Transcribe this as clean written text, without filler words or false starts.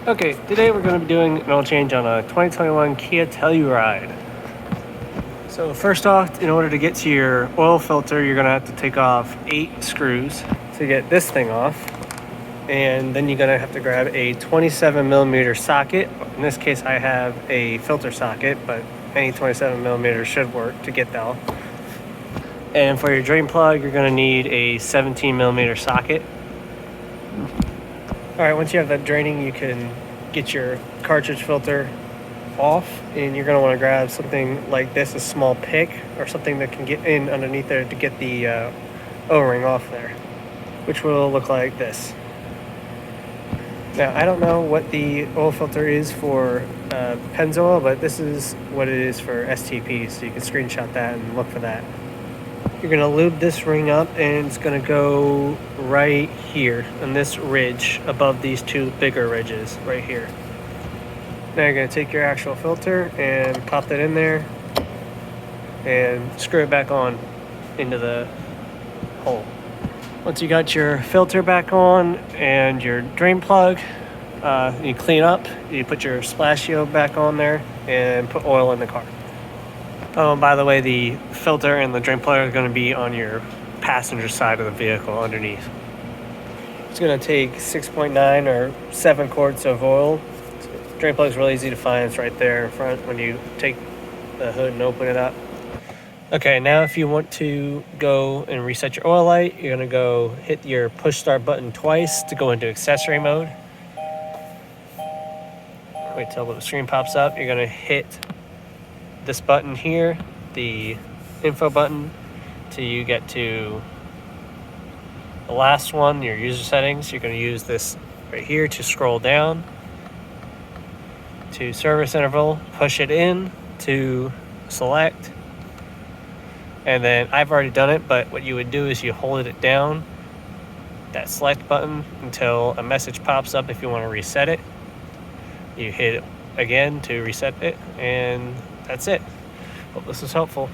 Okay, today we're going to be doing an oil change on a 2021 Kia Telluride. So first off, in order to get to your oil filter, you're going to have to take off 8 screws to get this thing off. And then you're going to have to grab a 27 millimeter socket. In this case, I have a filter socket, but any 27 millimeter should work to get that off. And for your drain plug, you're going to need a 17 millimeter socket. All right, once you have that draining, you can get your cartridge filter off, and you're going to want to grab something like this, a small pick or something that can get in underneath there to get the O-ring off there, which will look like this. Now, I don't know what the oil filter is for Pennzoil, but this is what it is for STP, so you can screenshot that and look for that. You're going to lube this ring up, and it's going to go right here on this ridge above these 2 bigger ridges right here. Now you're going to take your actual filter and pop that in there and screw it back on into the hole. Once you got your filter back on and your drain plug, you clean up, you put your splash shield back on there and put oil in the car. Oh, and by the way, the filter and the drain plug are going to be on your passenger side of the vehicle underneath. It's going to take 6.9 or 7 quarts of oil. Drain plug is really easy to find. It's right there in front when you take the hood and open it up. Okay, now if you want to go and reset your oil light, you're going to go hit your push start button twice to go into accessory mode. Wait till the screen pops up. You're going to hit this button here, the info button, till you get to the last one, your user settings. You're going to use this right here to scroll down to service interval, push it in to select, and then I've already done it, but what you would do is you hold it down, that select button, until a message pops up if you want to reset it. You hit it again to reset it, and that's it. Hope this is helpful.